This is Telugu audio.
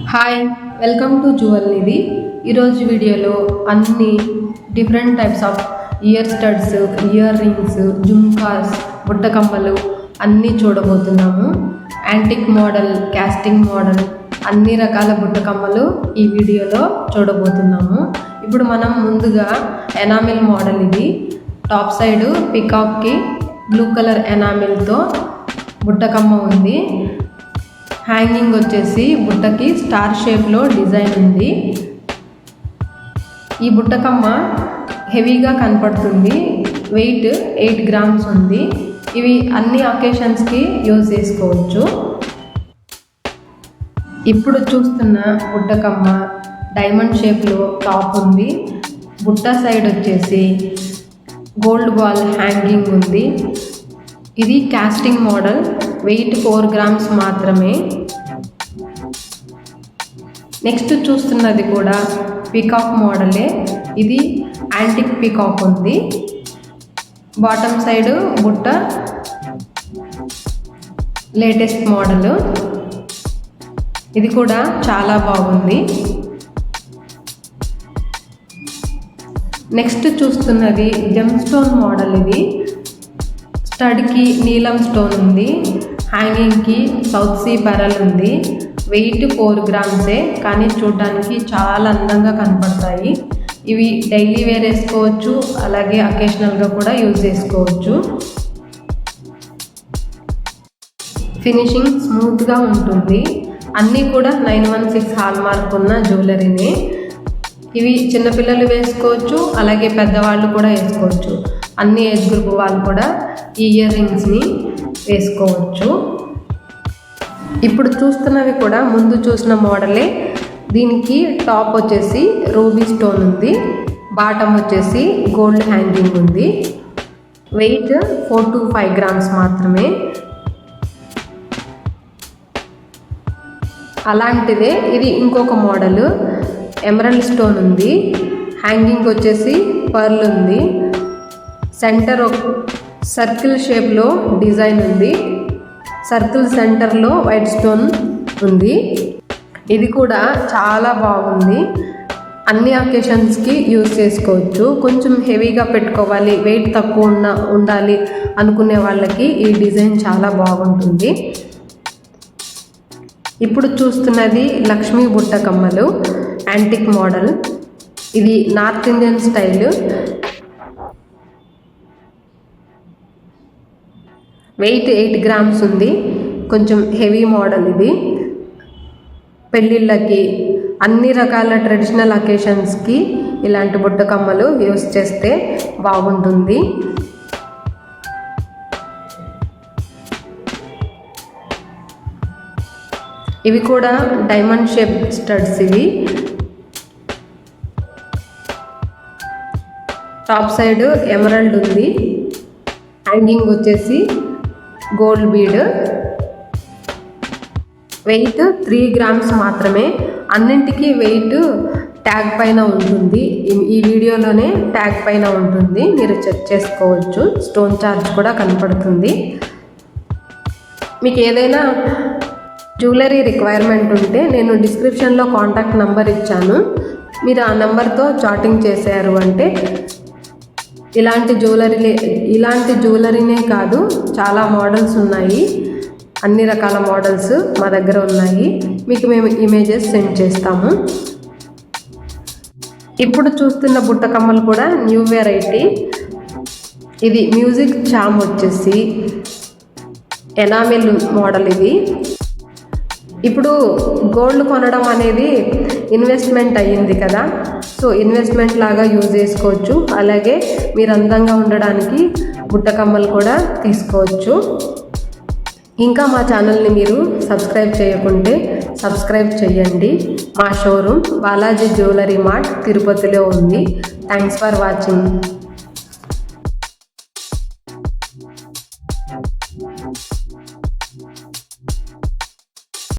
Hi, welcome to jewel Nidhi. ఈరోజు వీడియోలో అన్ని different types of ear studs, earrings, jhumkas, బుట్టకమ్మలు అన్నీ చూడబోతున్నాము. యాంటిక్ మోడల్, కాస్టింగ్ మోడల్ అన్ని రకాల బుట్టకమ్మలు ఈ వీడియోలో చూడబోతున్నాము. ఇప్పుడు మనం ముందుగా ఎనామిల్ మోడల్, ఇది టాప్ సైడ్ పికాక్కి బ్లూ కలర్ ఎనామిల్తో బుట్టకమ్మ ఉంది. హ్యాంగింగ్ వచ్చేసి బుట్టకి స్టార్ షేప్లో డిజైన్ ఉంది. ఈ బుట్టకమ్మ హెవీగా కనపడుతుంది. వెయిట్ 8 grams ఉంది. ఇవి అన్ని అకేషన్స్కి యూజ్ చేసుకోవచ్చు. ఇప్పుడు చూస్తున్న బుట్టకమ్మ డైమండ్ షేప్లో టాప్ ఉంది. బుట్ట సైడ్ వచ్చేసి గోల్డ్ బాల్ హ్యాంగింగ్ ఉంది. ఇది కాస్టింగ్ మోడల్, వెయిట్ 4 grams మాత్రమే. నెక్స్ట్ చూస్తున్నది కూడా పీకాక్ మోడలే. ఇది యాంటిక్ పీకాక్ ఉంది. బాటమ్ సైడ్ బుట్ట లేటెస్ట్ మోడల్. ఇది కూడా చాలా బాగుంది. నెక్స్ట్ చూస్తున్నది జెమ్ స్టోన్ మోడల్. ఇది స్టడ్కి నీలం స్టోన్ ఉంది. హ్యాంగింగ్కి సౌత్ సీ పెరల్ ఉంది. వెయిట్ 4 grams, కానీ చూడడానికి చాలా అందంగా కనపడతాయి. ఇవి డైలీ వేర్ వేసుకోవచ్చు, అలాగే అకేషనల్గా కూడా యూజ్ చేసుకోవచ్చు. ఫినిషింగ్ స్మూత్గా ఉంటుంది. అన్నీ కూడా 916 హాల్మార్క్ ఉన్న జ్యువెలరీనే. ఇవి చిన్నపిల్లలు వేసుకోవచ్చు, అలాగే పెద్దవాళ్ళు కూడా వేసుకోవచ్చు. అన్ని ఏజ్ గ్రూప్ వాళ్ళు కూడా ఈ ఇయర్ రింగ్స్ని వేసుకోవచ్చు. ఇప్పుడు చూస్తున్నవి కూడా ముందు చూసిన మోడలే. దీనికి టాప్ వచ్చేసి రూబీ స్టోన్ ఉంది. బాటమ్ వచ్చేసి గోల్డ్ హ్యాంగింగ్ ఉంది. వెయిట్ 4 to 5 grams మాత్రమే. అలాంటిదే ఇది ఇంకొక మోడల్. ఎమరల్డ్ స్టోన్ ఉంది. హ్యాంగింగ్ వచ్చేసి పర్ల్ ఉంది. సెంటర్ సర్కిల్ షేప్లో డిజైన్ ఉంది. సర్కిల్ సెంటర్లో వైట్ స్టోన్ ఉంది. ఇది కూడా చాలా బాగుంది. అన్ని అకేషన్స్కి యూజ్ చేసుకోవచ్చు. కొంచెం హెవీగా పెట్టుకోవాలి, వెయిట్ తక్కువ ఉండాలి అనుకునే వాళ్ళకి ఈ డిజైన్ చాలా బాగుంటుంది. ఇప్పుడు చూస్తున్నది లక్ష్మీ బుట్టకమ్మలు, యాంటిక్ మోడల్. ఇది north Indian style. Weight 8 grams ఉంది. కొంచెం హెవీ మోడల్. ఇది పెళ్ళిళ్ళకి, అన్ని రకాల ట్రెడిషనల్ అకేషన్స్కి ఇలాంటి బుట్టకమ్మలు యూస్ చేస్తే బాగుంటుంది. ఇవి కూడా డైమండ్ షేప్ స్టడ్స్. ఇవి టాప్ సైడ్ ఎమరల్డ్ ఉంది. హ్యాంగింగ్ వచ్చేసి గోల్డ్ బీడ్. వెయిట్ 3 grams మాత్రమే. అన్నింటికి వెయిట్ ట్యాగ్ పైన ఉంటుంది. ఈ వీడియోలోనే ట్యాగ్ పైన ఉంటుంది, మీరు చెక్ చేసుకోవచ్చు. స్టోన్ చార్జ్ కూడా కనపడుతుంది. మీకు ఏదైనా జ్యువెలరీ రిక్వైర్మెంట్ ఉంటే నేను డిస్క్రిప్షన్లో కాంటాక్ట్ నెంబర్ ఇచ్చాను. మీరు ఆ నెంబర్తో చాటింగ్ చేశారు అంటే ఇలాంటి జ్యువెలరీనే కాదు, చాలా మోడల్స్ ఉన్నాయి. అన్ని రకాల మోడల్స్ మా దగ్గర ఉన్నాయి. మీకు మేము ఇమేజెస్ సెండ్ చేస్తాము. ఇప్పుడు చూస్తున్న బుట్టకమ్మలు కూడా న్యూ వెరైటీ. ఇది మ్యూజిక్ చామ్ వచ్చేసి ఎనామిల్ మోడల్. ఇది ఇప్పుడు గోల్డ్ కొనడం అనేది ఇన్వెస్ట్మెంట్ అయ్యింది కదా, సో ఇన్వెస్ట్మెంట్ లాగా యూజ్ చేసుకోవచ్చు. అలాగే మీరు అందంగా ఉండడానికి బుట్టకమ్మలు కూడా తీసుకోవచ్చు. ఇంకా మా ఛానల్ని మీరు సబ్స్క్రైబ్ చేయకుంటే సబ్స్క్రైబ్ చేయండి. మా షోరూమ్ బాలాజీ జ్యువెలరీ మార్ట్ తిరుపతిలో ఉంది. Thanks for watching.